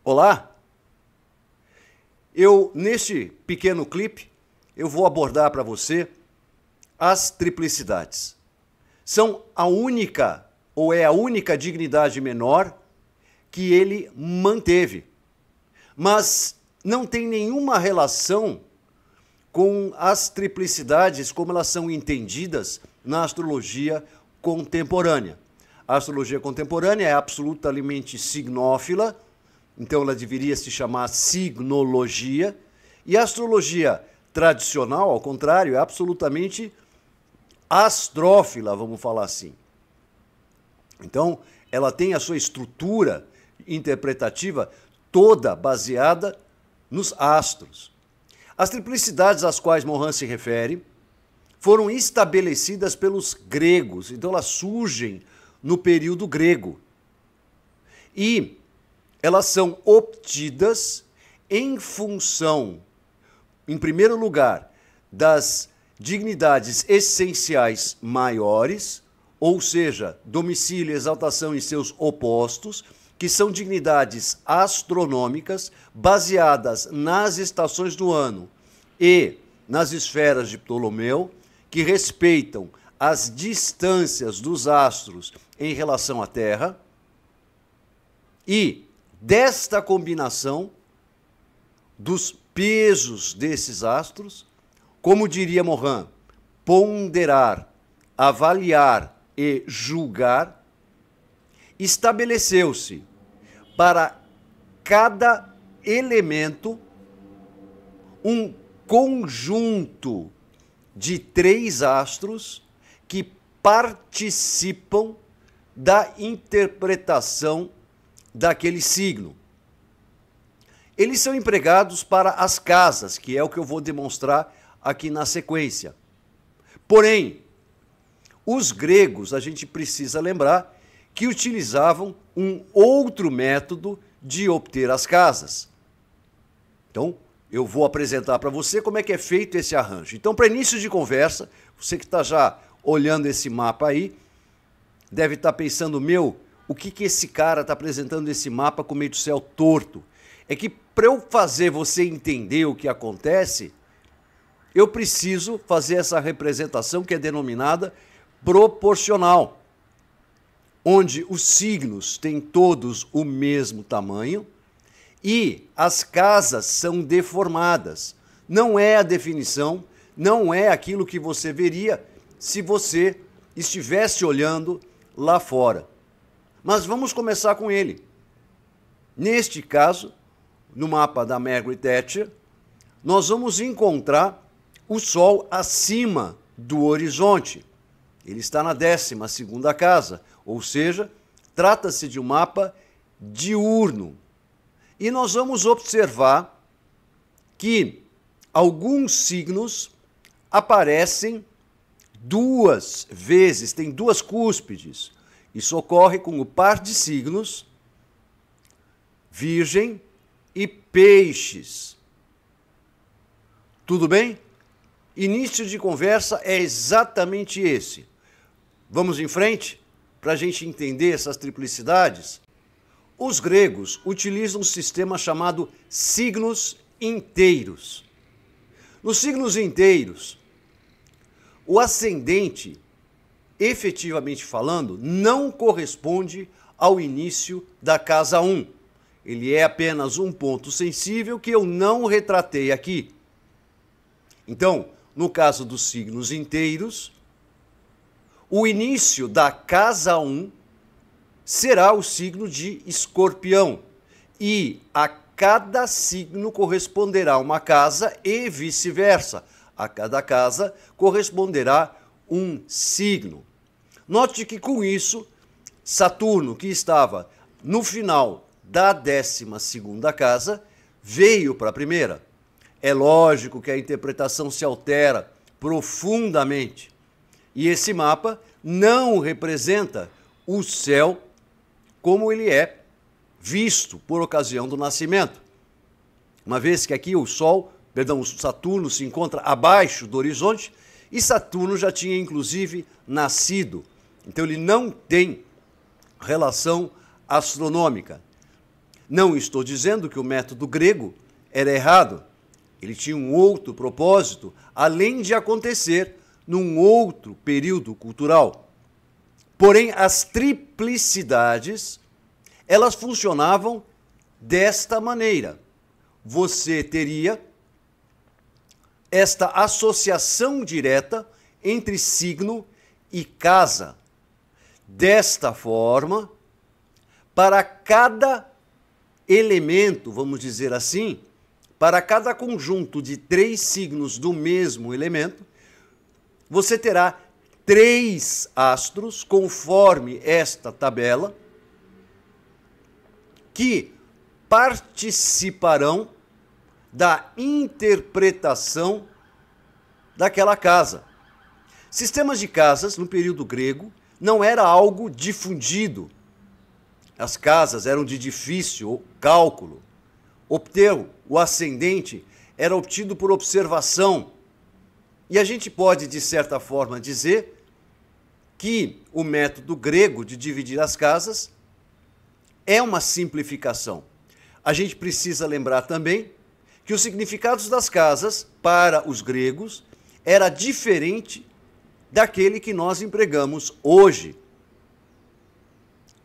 Olá! Neste pequeno clipe, eu vou abordar para você as triplicidades. São a única, ou é a única dignidade menor que ele manteve. Mas não tem nenhuma relação com as triplicidades como elas são entendidas na astrologia contemporânea. A astrologia contemporânea é absolutamente signófila, então ela deveria se chamar signologia, e a astrologia tradicional, ao contrário, é absolutamente astrófila, vamos falar assim. Então, ela tem a sua estrutura interpretativa toda baseada nos astros. As triplicidades às quais Mohan se refere foram estabelecidas pelos gregos, então elas surgem no período grego. E elas são obtidas em função, em primeiro lugar, das dignidades essenciais maiores, ou seja, domicílio e exaltação em seus opostos, que são dignidades astronômicas baseadas nas estações do ano e nas esferas de Ptolomeu, que respeitam as distâncias dos astros em relação à Terra, e desta combinação dos pesos desses astros, como diria Mohan, ponderar, avaliar e julgar, estabeleceu-se para cada elemento um conjunto de 3 astros que participam da interpretação daquele signo. Eles são empregados para as casas, que é o que eu vou demonstrar aqui na sequência. Porém, os gregos, a gente precisa lembrar que utilizavam um outro método de obter as casas. Então, eu vou apresentar para você como é que é feito esse arranjo. Então, para início de conversa, você que está já olhando esse mapa aí, deve estar pensando, o que esse cara está apresentando esse mapa com meio do céu torto? É que para eu fazer você entender o que acontece, eu preciso fazer essa representação que é denominada proporcional, onde os signos têm todos o mesmo tamanho e as casas são deformadas. Não é a definição, não é aquilo que você veria se você estivesse olhando lá fora. Mas vamos começar com ele. Neste caso, no mapa da Margaret Thatcher, nós vamos encontrar o Sol acima do horizonte. Ele está na 12ª casa, ou seja, trata-se de um mapa diurno. E nós vamos observar que alguns signos aparecem 2 vezes, tem 2 cúspides. Isso ocorre com o par de signos Virgem e Peixes. Tudo bem? Início de conversa é exatamente esse. Vamos em frente para a gente entender essas triplicidades? Os gregos utilizam um sistema chamado signos inteiros. Nos signos inteiros, o ascendente, efetivamente falando, não corresponde ao início da casa 1. Ele é apenas um ponto sensível que eu não retratei aqui. Então, no caso dos signos inteiros, o início da casa 1 será o signo de Escorpião, e a cada signo corresponderá uma casa e vice-versa. A cada casa corresponderá um signo. Note que com isso, Saturno, que estava no final da 12ª casa, veio para a primeira. É lógico que a interpretação se altera profundamente. E esse mapa não representa o céu como ele é visto por ocasião do nascimento. Uma vez que aqui o Saturno se encontra abaixo do horizonte, e Saturno já tinha inclusive nascido. Então ele não tem relação astronômica. Não estou dizendo que o método grego era errado. Ele tinha um outro propósito, além de acontecer num outro período cultural. Porém, as triplicidades, elas funcionavam desta maneira. Você teria esta associação direta entre signo e casa. Desta forma, para cada elemento, vamos dizer assim, para cada conjunto de 3 signos do mesmo elemento, você terá 3 astros, conforme esta tabela, que participarão da interpretação daquela casa. Sistemas de casas, no período grego, não era algo difundido. As casas eram de difícil cálculo. Obter o ascendente era obtido por observação. E a gente pode, de certa forma, dizer que o método grego de dividir as casas é uma simplificação. A gente precisa lembrar também que os significados das casas, para os gregos, era diferente daquele que nós empregamos hoje.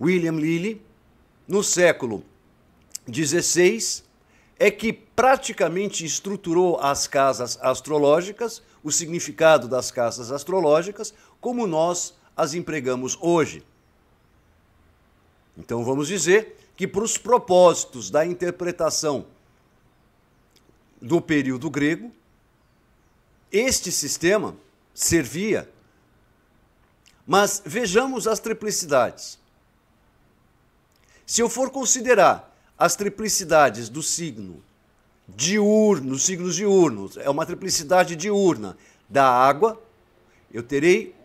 William Lilly, no século XVI, é que praticamente estruturou as casas astrológicas, o significado das casas astrológicas, como nós as empregamos hoje. Então vamos dizer que para os propósitos da interpretação do período grego, este sistema servia. Mas vejamos as triplicidades. Se eu for considerar as triplicidades do signo diurno, signos diurnos, é uma triplicidade diurna da água, eu terei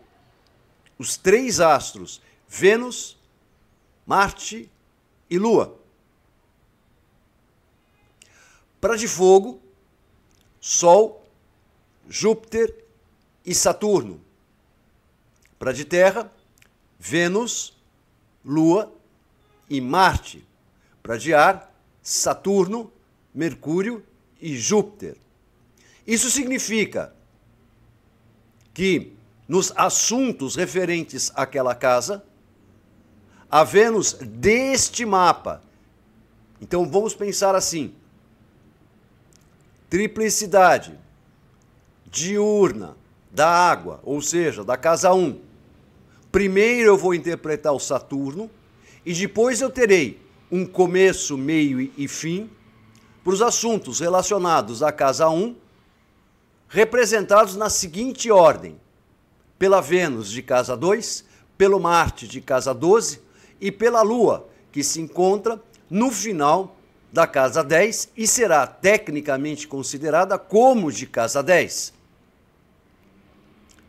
os 3 astros, Vênus, Marte e Lua. Para de fogo, Sol, Júpiter e Saturno. Para de terra, Vênus, Lua e Marte. Para de ar, Saturno, Mercúrio e Júpiter. Isso significa que nos assuntos referentes àquela casa, a Vênus deste mapa. Então vamos pensar assim: triplicidade diurna da água, ou seja, da casa 1. Primeiro eu vou interpretar o Saturno e depois eu terei um começo, meio e fim para os assuntos relacionados à casa 1, representados na seguinte ordem: pela Vênus de casa 2, pelo Marte de casa 12 e pela Lua, que se encontra no final da casa 10 e será tecnicamente considerada como de casa 10.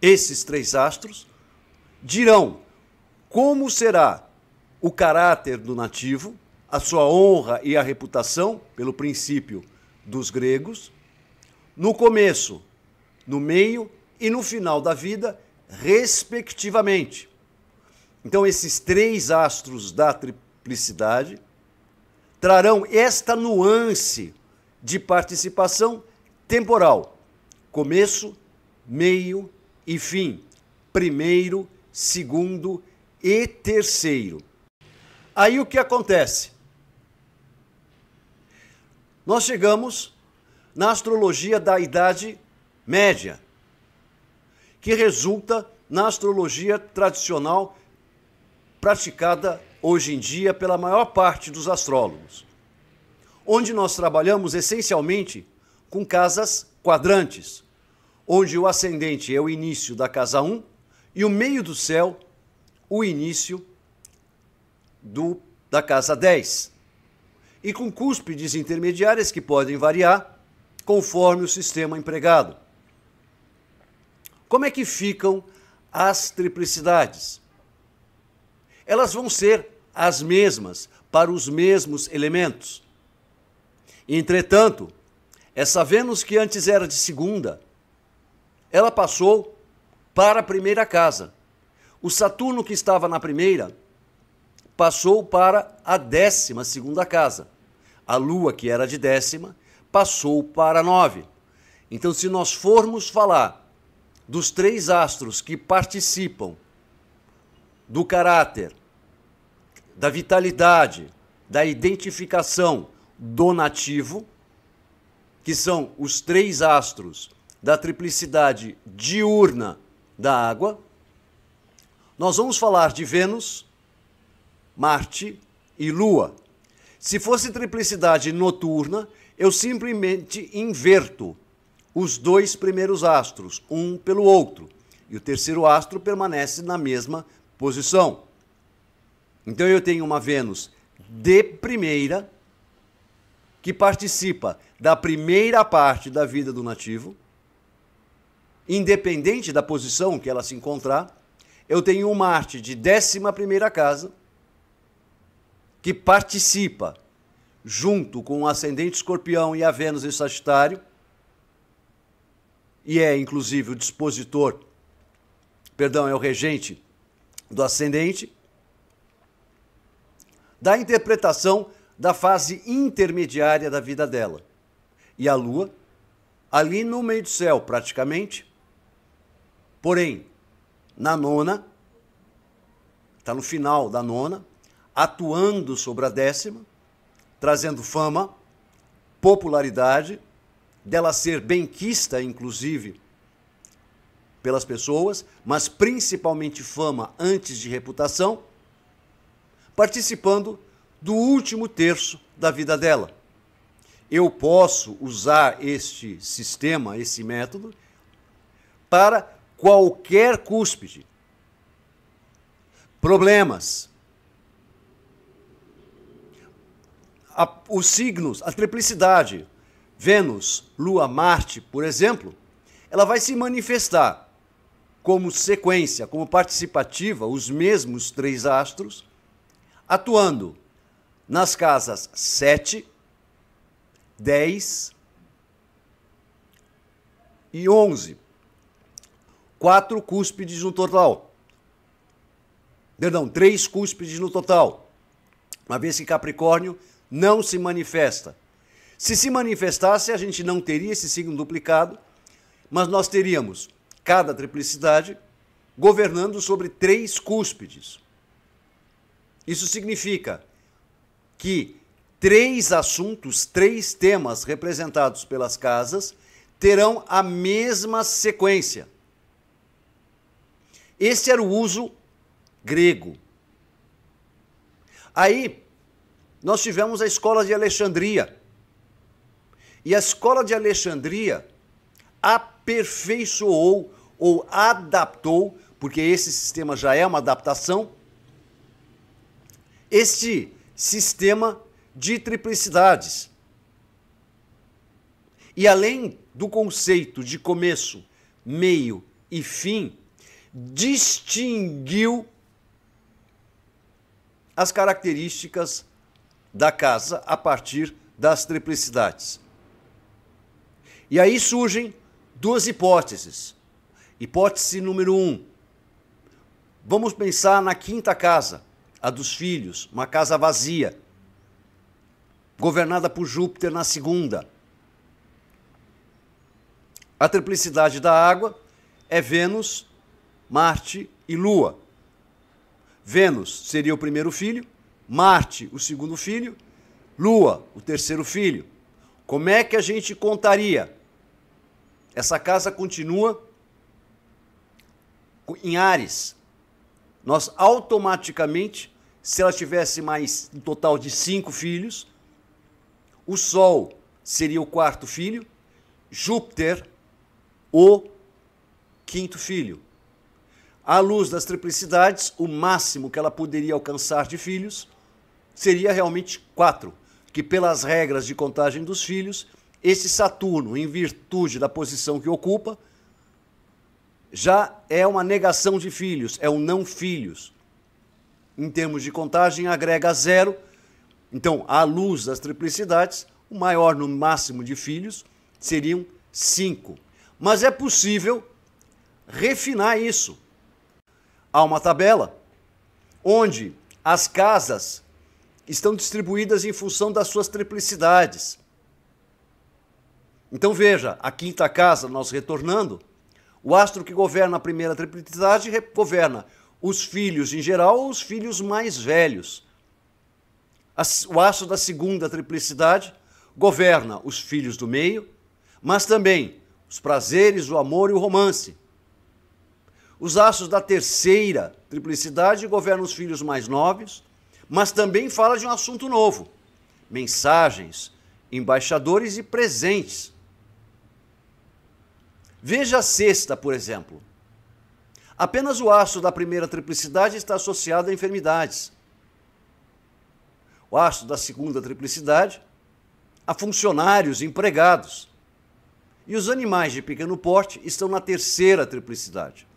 Esses 3 astros dirão como será o caráter do nativo, a sua honra e a reputação, pelo princípio dos gregos, no começo, no meio e no final da vida, respectivamente. Então, esses 3 astros da triplicidade trarão esta nuance de participação temporal: começo, meio e fim, primeiro, segundo e terceiro. Aí o que acontece? Nós chegamos na astrologia da Idade Média, que resulta na astrologia tradicional praticada hoje em dia pela maior parte dos astrólogos, onde nós trabalhamos essencialmente com casas quadrantes, onde o ascendente é o início da casa 1 e o meio do céu o início da casa 10, e com cúspides intermediárias que podem variar conforme o sistema empregado. Como é que ficam as triplicidades? Elas vão ser as mesmas para os mesmos elementos. Entretanto, essa Vênus que antes era de segunda, ela passou para a primeira casa. O Saturno que estava na primeira passou para a 12ª casa. A Lua, que era de 10ª, passou para 9. Então, se nós formos falar dos 3 astros que participam do caráter, da vitalidade, da identificação do nativo, que são os 3 astros da triplicidade diurna da água, nós vamos falar de Vênus, Marte e Lua. Se fosse triplicidade noturna, eu simplesmente inverto os 2 primeiros astros, um pelo outro, e o terceiro astro permanece na mesma posição. Então eu tenho uma Vênus de primeira, que participa da primeira parte da vida do nativo, independente da posição que ela se encontrar. Eu tenho um Marte de 11ª casa, que participa junto com o ascendente Escorpião e a Vênus em Sagitário, e é inclusive o dispositor, é o regente do ascendente, da interpretação da fase intermediária da vida dela. E a Lua, ali no meio do céu, praticamente, porém, na 9ª, está no final da 9ª, atuando sobre a 10ª, trazendo fama, popularidade, dela ser benquista, inclusive, pelas pessoas, mas principalmente fama antes de reputação, participando do último terço da vida dela. Eu posso usar este sistema, esse método, para qualquer cúspide. Problemas. Os signos, a triplicidade, Vênus, Lua, Marte, por exemplo, ela vai se manifestar como sequência, como participativa, os mesmos 3 astros, atuando nas casas 7, 10 e 11. 4 cúspides no total. Perdão, 3 cúspides no total. Uma vez que Capricórnio não se manifesta. Se manifestasse, a gente não teria esse signo duplicado, mas nós teríamos cada triplicidade governando sobre 3 cúspides. Isso significa que 3 assuntos, 3 temas representados pelas casas terão a mesma sequência. Esse era o uso grego. Aí, nós tivemos a escola de Alexandria. E a escola de Alexandria aperfeiçoou ou adaptou, porque esse sistema já é uma adaptação, este sistema de triplicidades. E além do conceito de começo, meio e fim, distinguiu as características da casa a partir das triplicidades. E aí surgem 2 hipóteses. Hipótese número 1. Vamos pensar na 5ª casa, a dos filhos, uma casa vazia, governada por Júpiter na 2ª. A triplicidade da água é Vênus, Marte e Lua. Vênus seria o primeiro filho, Marte o segundo filho, Lua o terceiro filho. Como é que a gente contaria? Essa casa continua em Áries. Nós automaticamente, se ela tivesse mais um total de 5 filhos, o Sol seria o 4º filho, Júpiter o 5º filho. À luz das triplicidades, o máximo que ela poderia alcançar de filhos seria realmente 4, que pelas regras de contagem dos filhos, esse Saturno, em virtude da posição que ocupa, já é uma negação de filhos, é um não filhos. Em termos de contagem, agrega 0. Então, à luz das triplicidades, o maior no máximo de filhos seriam 5. Mas é possível refinar isso. Há uma tabela onde as casas estão distribuídas em função das suas triplicidades. Então veja, a quinta casa, nós retornando, o astro que governa a primeira triplicidade governa os filhos em geral ou os filhos mais velhos. O astro da segunda triplicidade governa os filhos do meio, mas também os prazeres, o amor e o romance. Os astros da terceira triplicidade governam os filhos mais novos, mas também fala de um assunto novo: mensagens, embaixadores e presentes. Veja a sexta, por exemplo. Apenas o astro da primeira triplicidade está associado a enfermidades. O astro da segunda triplicidade a funcionários, empregados. E os animais de pequeno porte estão na terceira triplicidade.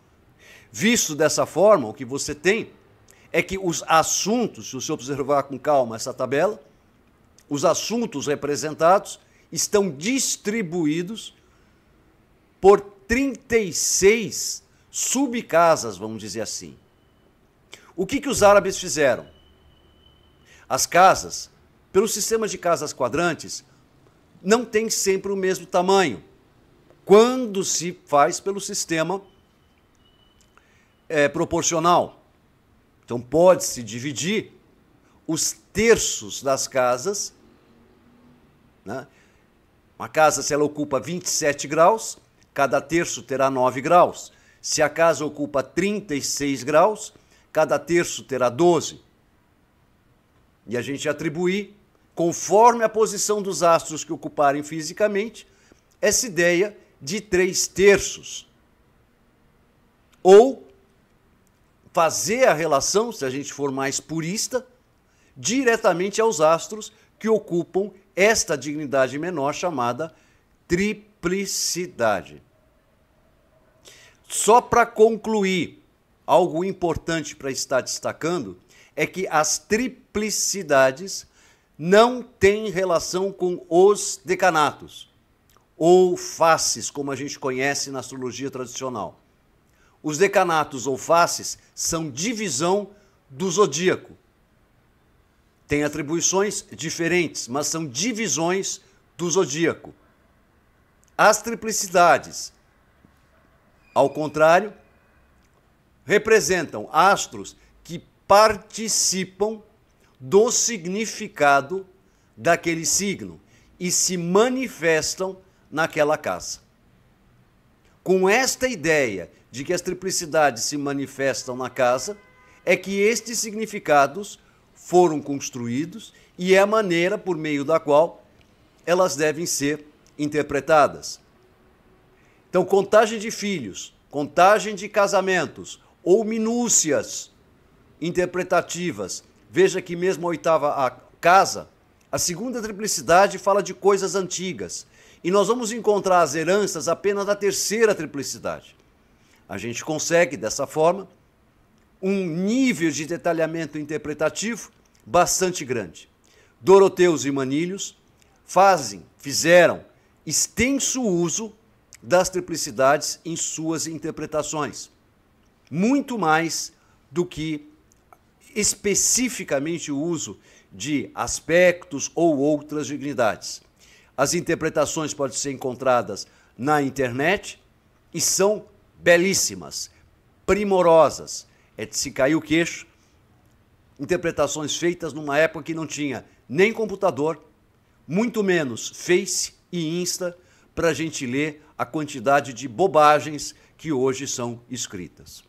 Visto dessa forma, o que você tem é que os assuntos, se você observar com calma essa tabela, os assuntos representados estão distribuídos por 36 subcasas, vamos dizer assim. O que os árabes fizeram? As casas, pelo sistema de casas quadrantes, não tem sempre o mesmo tamanho, quando se faz pelo sistema proporcional. Então pode-se dividir os terços das casas, né? Uma casa, se ela ocupa 27 graus, cada terço terá 9 graus. Se a casa ocupa 36 graus, cada terço terá 12. E a gente atribuir, conforme a posição dos astros que ocuparem fisicamente, essa ideia de 3 terços. Ou fazer a relação, se a gente for mais purista, diretamente aos astros que ocupam esta dignidade menor chamada triplicidade. Só para concluir, algo importante para estar destacando é que as triplicidades não têm relação com os decanatos, ou faces, como a gente conhece na astrologia tradicional. Os decanatos ou faces são divisão do zodíaco. Tem atribuições diferentes, mas são divisões do zodíaco. As triplicidades, ao contrário, representam astros que participam do significado daquele signo e se manifestam naquela casa. Com esta ideia de que as triplicidades se manifestam na casa, é que estes significados foram construídos e é a maneira por meio da qual elas devem ser interpretadas. Então, contagem de filhos, contagem de casamentos ou minúcias interpretativas. Veja que mesmo a oitava casa, a segunda triplicidade fala de coisas antigas. E nós vamos encontrar as heranças apenas da terceira triplicidade. A gente consegue, dessa forma, um nível de detalhamento interpretativo bastante grande. Doroteus e Manilhos fizeram extenso uso das triplicidades em suas interpretações. Muito mais do que especificamente o uso de aspectos ou outras dignidades. As interpretações podem ser encontradas na internet e são belíssimas, primorosas. É de se cair o queixo. Interpretações feitas numa época que não tinha nem computador, muito menos Face e Insta, para a gente ler a quantidade de bobagens que hoje são escritas.